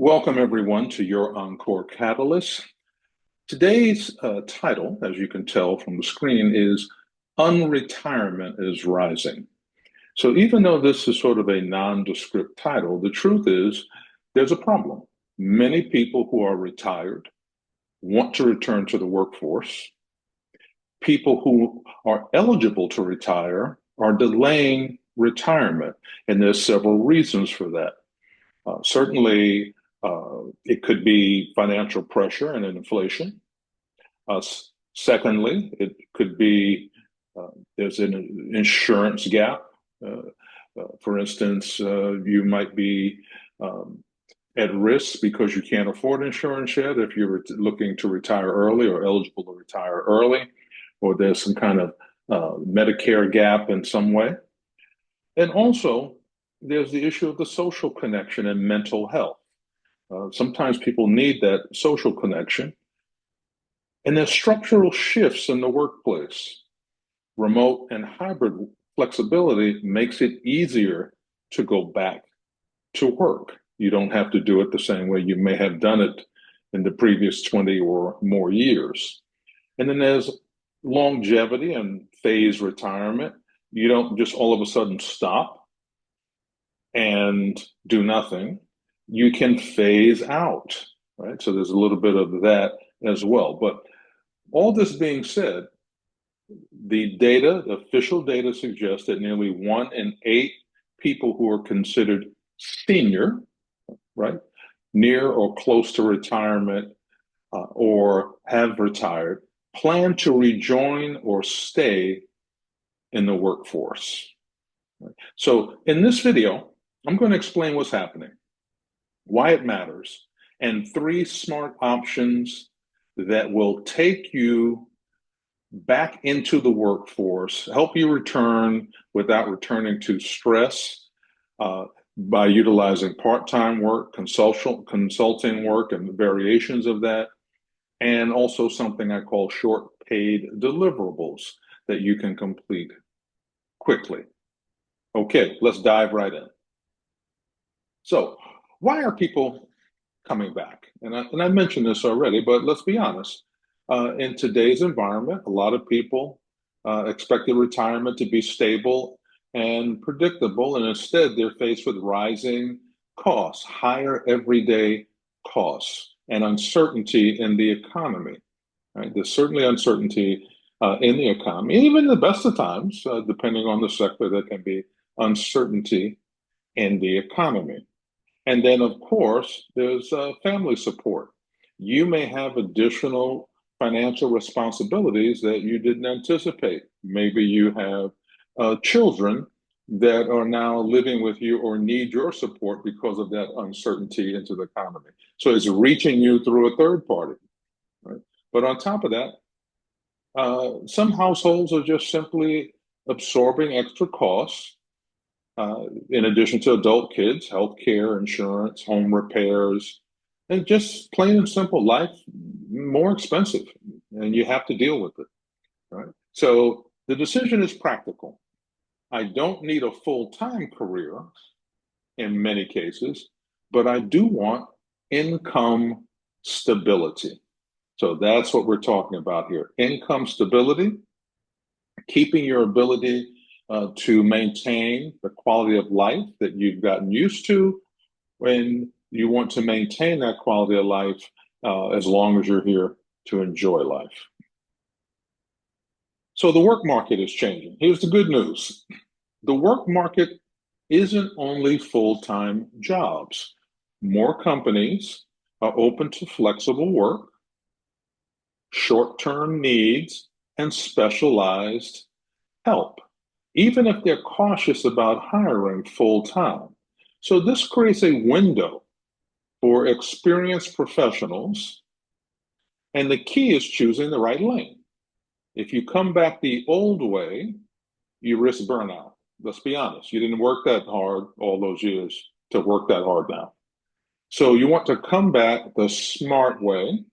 Welcome, everyone, to your Encore Catalyst. Today's title, as you can tell from the screen, is Unretirement is Rising. So even though this is sort of a nondescript title, the truth is there's a problem. Many people who are retired want to return to the workforce. People who are eligible to retire are delaying retirement, and there's several reasons for that. Certainly, it could be financial pressure and inflation. Secondly, it could be there's an insurance gap. For instance, you might be at risk because you can't afford insurance yet if you're looking to retire early or eligible to retire early, or there's some kind of Medicare gap in some way. And also, there's the issue of the social connection and mental health. Sometimes people need that social connection. And there's structural shifts in the workplace. Remote and hybrid flexibility makes it easier to go back to work. You don't have to do it the same way you may have done it in the previous 20 or more years. And then there's longevity and phase retirement. You don't just all of a sudden stop and do nothing. You can phase out, right? So there's a little bit of that as well. But all this being said, the official data suggests that nearly 1 in 8 people who are considered senior, right, near or close to retirement or have retired, plan to rejoin or stay in the workforce. So in this video, I'm going to explain what's happening, why it matters, and 3 smart options that will take you back into the workforce, help you return without returning to stress by utilizing part-time work, consulting work, and variations of that, and also something I call short paid deliverables that you can complete quickly. Okay, let's dive right in. So, why are people coming back? And I mentioned this already, but let's be honest. In today's environment, a lot of people expect their retirement to be stable and predictable, and instead they're faced with rising costs, higher everyday costs, and uncertainty in the economy. Right? There's certainly uncertainty in the economy. Even the best of times, depending on the sector, there can be uncertainty in the economy. And then, of course, there's family support. You may have additional financial responsibilities that you didn't anticipate. Maybe you have children that are now living with you or need your support because of that uncertainty into the economy. So it's reaching you through a third party. Right? But on top of that, some households are just simply absorbing extra costs. In addition to adult kids, healthcare, insurance, home repairs, and just plain and simple life more expensive, and you have to deal with it, right? So the decision is practical. I don't need a full-time career in many cases, but I do want income stability. So that's what we're talking about here. Income stability, keeping your ability to maintain the quality of life that you've gotten used to when you want to maintain that quality of life as long as you're here to enjoy life. So the work market is changing. Here's the good news. The work market isn't only full-time jobs. More companies are open to flexible work, short-term needs, and specialized help, even if they're cautious about hiring full-time. So this creates a window for experienced professionals, and the key is choosing the right lane. If you come back the old way, you risk burnout. Let's be honest, you didn't work that hard all those years to work that hard now. So you want to come back the smart way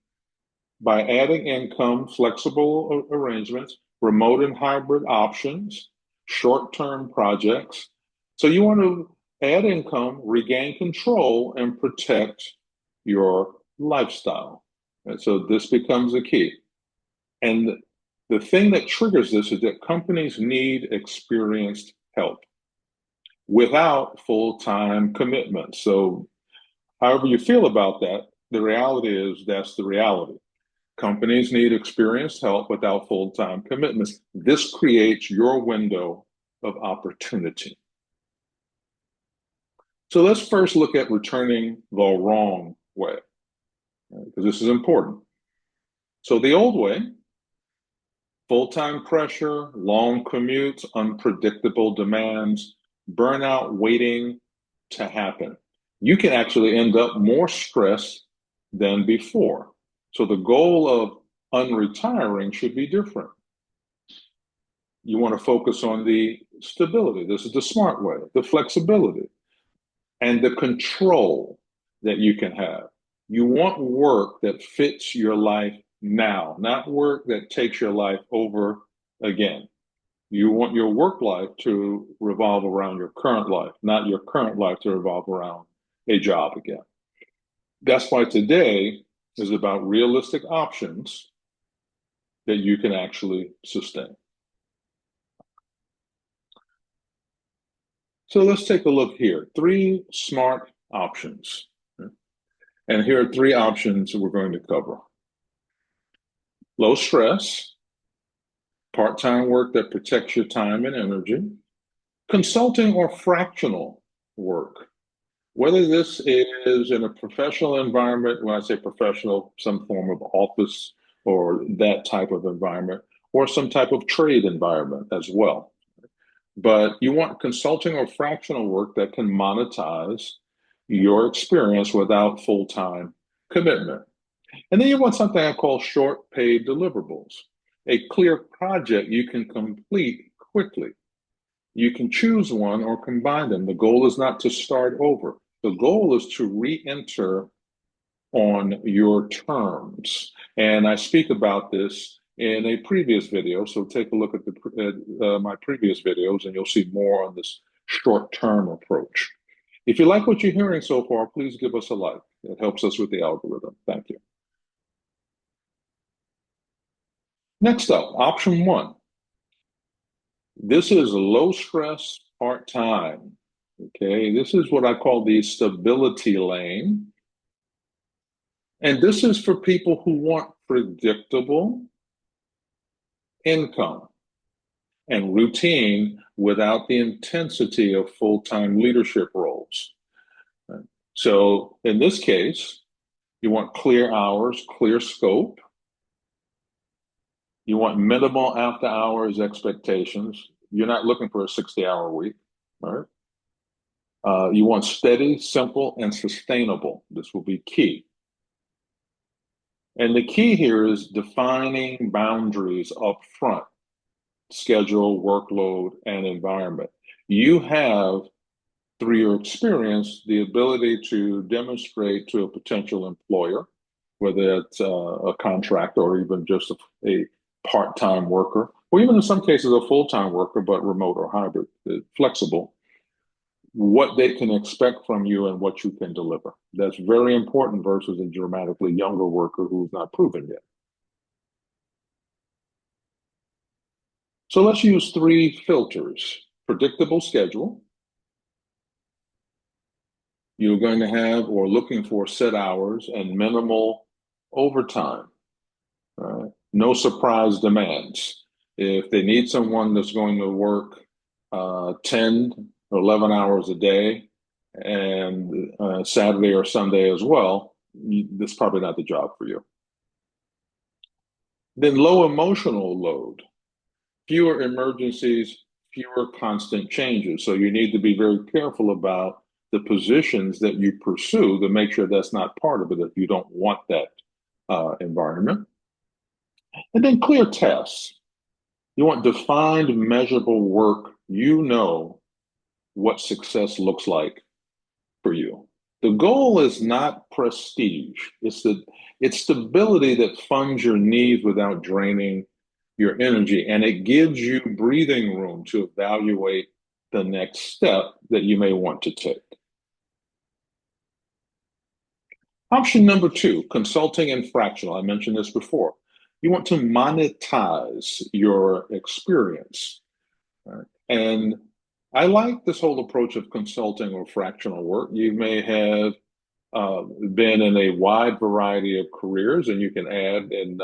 by adding income, flexible arrangements, remote and hybrid options, short-term projects. So you want to add income, regain control, and protect your lifestyle. And so this becomes a key. And the thing that triggers this is that companies need experienced help without full-time commitment. So however you feel about that, the reality is that's the reality. Companies need experienced help without full-time commitments. This creates your window of opportunity. So let's first look at returning the wrong way, because this is important. So the old way, full-time pressure, long commutes, unpredictable demands, burnout waiting to happen. You can actually end up more stressed than before. So the goal of unretiring should be different. You want to focus on the stability. This is the smart way, the flexibility, and the control that you can have. You want work that fits your life now, not work that takes your life over again. You want your work life to revolve around your current life, not your current life to revolve around a job again. That's why today is about realistic options that you can actually sustain. So let's take a look here. 3 smart options. And here are 3 options we're going to cover. Low stress, part-time work that protects your time and energy, consulting or fractional work. Whether this is in a professional environment, when I say professional, some form of office or that type of environment, or some type of trade environment as well. But you want consulting or fractional work that can monetize your experience without full-time commitment. And then you want something I call short paid deliverables, a clear project you can complete quickly. You can choose one or combine them. The goal is not to start over. The goal is to re-enter on your terms. And I speak about this in a previous video. So take a look at my previous videos and you'll see more on this short-term approach. If you like what you're hearing so far, please give us a like. It helps us with the algorithm. Thank you. Next up, option 1. This is low stress part-time. Okay, this is what I call the stability lane. And this is for people who want predictable income and routine without the intensity of full-time leadership roles. So in this case, you want clear hours, clear scope. You want minimal after hours expectations. You're not looking for a 60-hour week, all right? You want steady, simple, and sustainable. This will be key. And the key here is defining boundaries up front, schedule, workload, and environment. You have, through your experience, the ability to demonstrate to a potential employer, whether it's a contractor or even just a part-time worker, or even in some cases a full-time worker, but remote or hybrid, flexible, what they can expect from you and what you can deliver. That's very important versus a dramatically younger worker who's not proven yet. So let's use 3 filters. Predictable schedule. You're going to have or looking for set hours and minimal overtime. No surprise demands. If they need someone that's going to work 10 or 11 hours a day and Saturday or Sunday as well, this is probably not the job for you. Then low emotional load, fewer emergencies, fewer constant changes. So you need to be very careful about the positions that you pursue to make sure that's not part of it if you don't want that environment. And then clear tasks. You want defined, measurable work. You know what success looks like for you. The goal is not prestige. It's stability that funds your needs without draining your energy, and it gives you breathing room to evaluate the next step that you may want to take. Option number two, consulting and fractional. I mentioned this before. You want to monetize your experience. Right? And I like this whole approach of consulting or fractional work. You may have been in a wide variety of careers, and you can add in,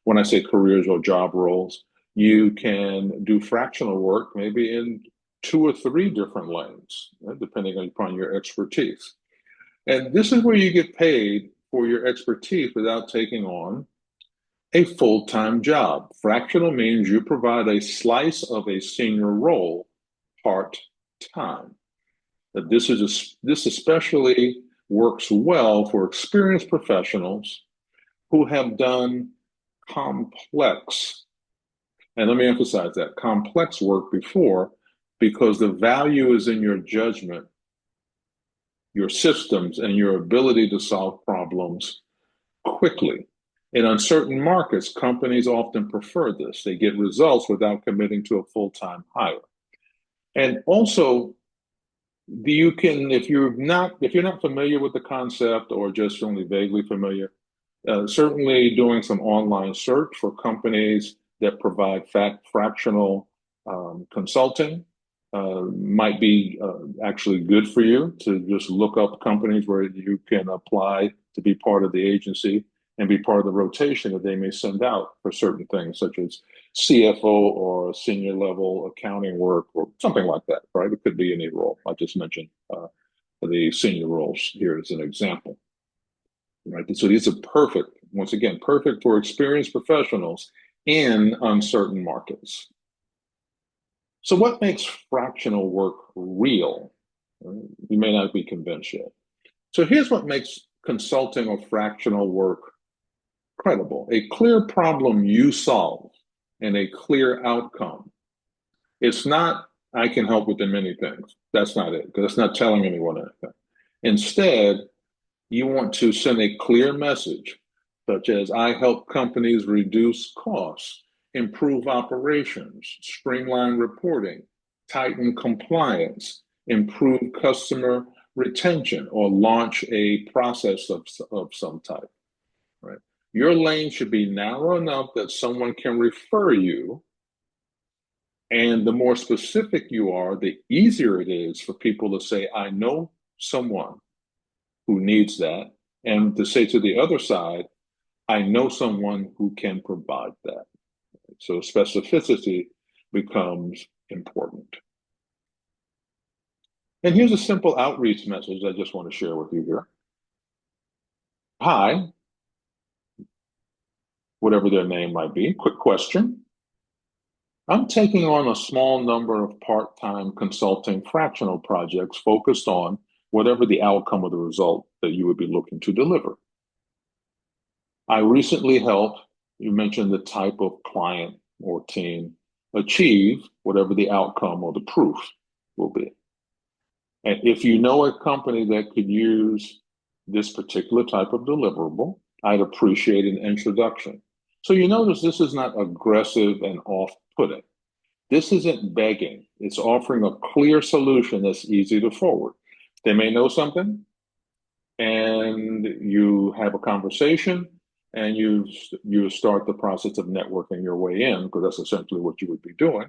when I say careers or job roles, you can do fractional work maybe in two or three different lanes, right, depending upon your expertise. And this is where you get paid for your expertise without taking on a full-time job. Fractional means you provide a slice of a senior role part-time. This especially works well for experienced professionals who have done complex, and let me emphasize that, complex work before, because the value is in your judgment, your systems, and your ability to solve problems quickly. In uncertain markets, companies often prefer this. They get results without committing to a full-time hire. And also, you can, if you're not familiar with the concept or just only vaguely familiar, certainly doing some online search for companies that provide fractional consulting might be actually good for you to just look up companies where you can apply to be part of the agency and be part of the rotation that they may send out for certain things, such as CFO or senior level accounting work or something like that, right? It could be any role. I just mentioned the senior roles here as an example, right? So these are perfect, once again, perfect for experienced professionals in uncertain markets. So what makes fractional work real? You may not be convinced yet. So here's what makes consulting or fractional work credible. A clear problem you solve and a clear outcome. It's not, I can help with the many things. That's not it, because it's not telling anyone anything. Instead, you want to send a clear message, such as I help companies reduce costs, improve operations, streamline reporting, tighten compliance, improve customer retention, or launch a process of some type, right? Your lane should be narrow enough that someone can refer you. And the more specific you are, the easier it is for people to say, I know someone who needs that. And to say to the other side, I know someone who can provide that. So specificity becomes important. And here's a simple outreach message I just want to share with you here. Hi, whatever their name might be. Quick question. I'm taking on a small number of part-time consulting fractional projects focused on whatever the outcome or the result that you would be looking to deliver. I recently helped, you mentioned the type of client or team, achieve whatever the outcome or the proof will be. And if you know a company that could use this particular type of deliverable, I'd appreciate an introduction. So you notice this is not aggressive and off-putting. This isn't begging. It's offering a clear solution that's easy to forward. They may know something, and you have a conversation, and you start the process of networking your way in, because that's essentially what you would be doing.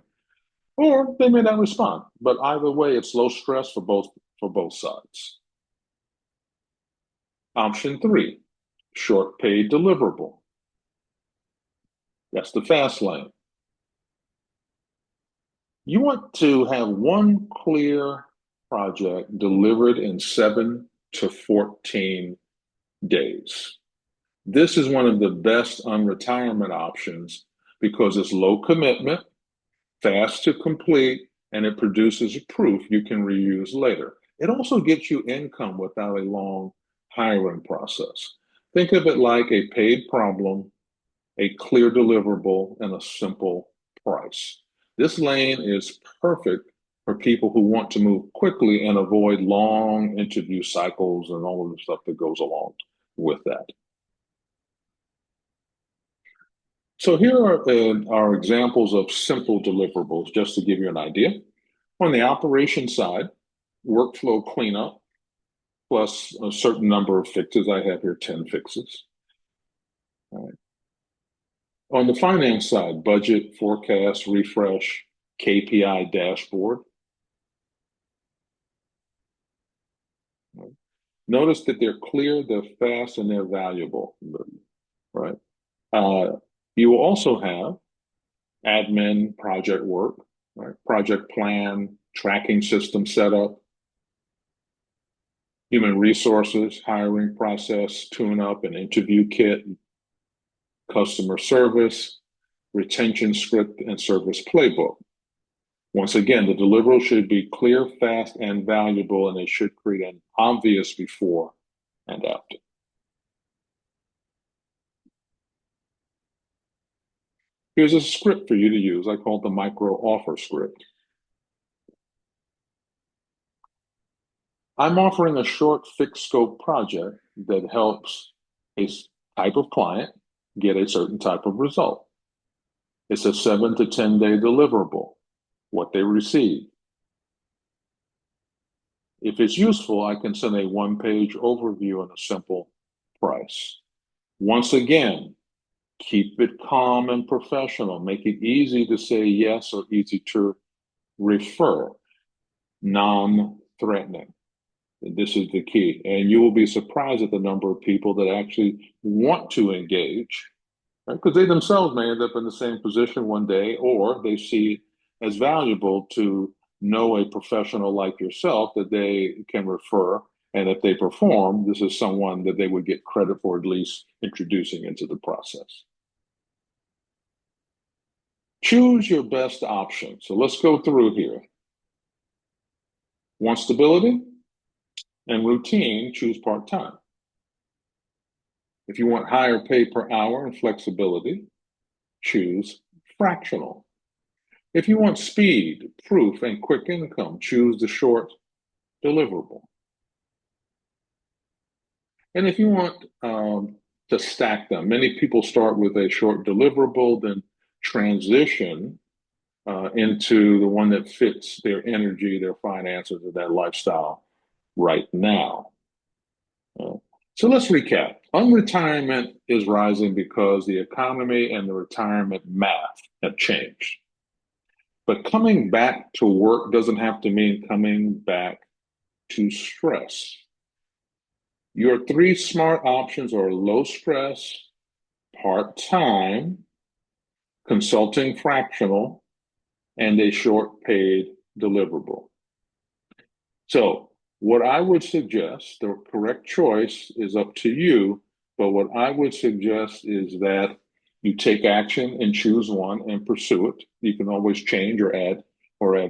Or they may not respond. But either way, it's low stress for both sides. Option three, short paid deliverable. That's the fast lane. You want to have one clear project delivered in 7 to 14 days. This is one of the best unretirement options because it's low commitment, fast to complete, and it produces a proof you can reuse later. It also gets you income without a long hiring process. Think of it like a paid problem, a clear deliverable, and a simple price. This lane is perfect for people who want to move quickly and avoid long interview cycles and all of the stuff that goes along with that. So here are examples of simple deliverables, just to give you an idea. On the operation side, workflow cleanup, plus a certain number of fixes. I have here 10 fixes. All right. On the finance side, budget, forecast, refresh, KPI dashboard. Notice that they're clear, they're fast, and they're valuable, right? You will also have admin project work, right? Project plan, tracking system setup, human resources, hiring process, tune-up and interview kit, customer service, retention script, and service playbook. Once again, the deliverable should be clear, fast, and valuable, and it should create an obvious before and after. Here's a script for you to use. I call it the micro offer script. I'm offering a short fixed scope project that helps a type of client get a certain type of result. It's a 7 to 10 day deliverable, what they receive. If it's useful, I can send a one-page overview and a simple price. Once again, keep it calm and professional. Make it easy to say yes or easy to refer, non-threatening. This is the key. And you will be surprised at the number of people that actually want to engage, right? Because they themselves may end up in the same position one day, or they see it as valuable to know a professional like yourself that they can refer. And if they perform, this is someone that they would get credit for at least introducing into the process. Choose your best option. So let's go through here. Want stability and routine, choose part-time. If you want higher pay per hour and flexibility, choose fractional. If you want speed, proof, and quick income, choose the short deliverable. And if you want to stack them, many people start with a short deliverable, then transition into the one that fits their energy, their finances, or their lifestyle right now. So let's recap. Unretirement is rising because the economy and the retirement math have changed. But coming back to work doesn't have to mean coming back to stress. Your three smart options are low stress, part-time, consulting fractional, and a short paid deliverable. So what I would suggest, the correct choice is up to you, but what I would suggest is that you take action and choose one and pursue it. You can always change or add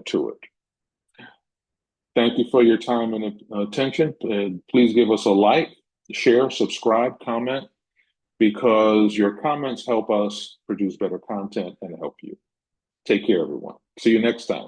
to it. Thank you for your time and attention. Please give us a like, share, subscribe, comment, because your comments help us produce better content and help you. Take care, everyone. See you next time.